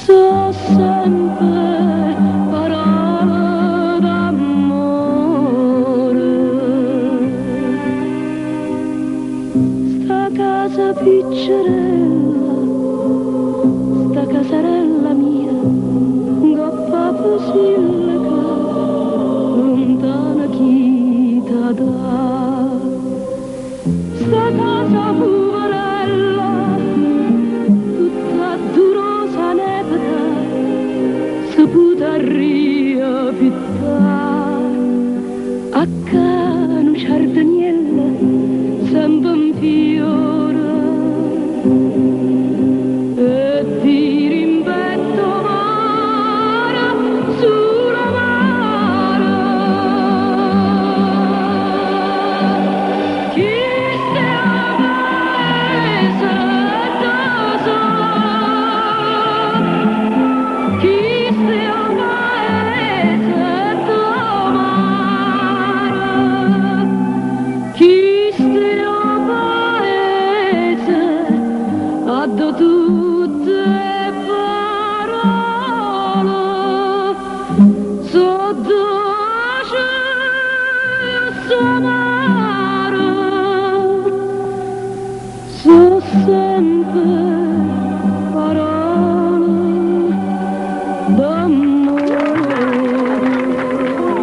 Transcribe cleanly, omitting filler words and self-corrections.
So sempre parole d'amore. Sta casa piccerella, sta casarella mia, goppa fusilca, lontana chi t'ha dà. Sta casa poverella, tutta durosa nepeta, saputa riafittare. Accanto giardiniella, sempre in fiore, e ti rimpetto mare sulla mare. Chi stiamo paese da solo, chi stiamo paese da mare, chi stiamo paese ha dato tutte parole, so dolce, so amaro, so sempre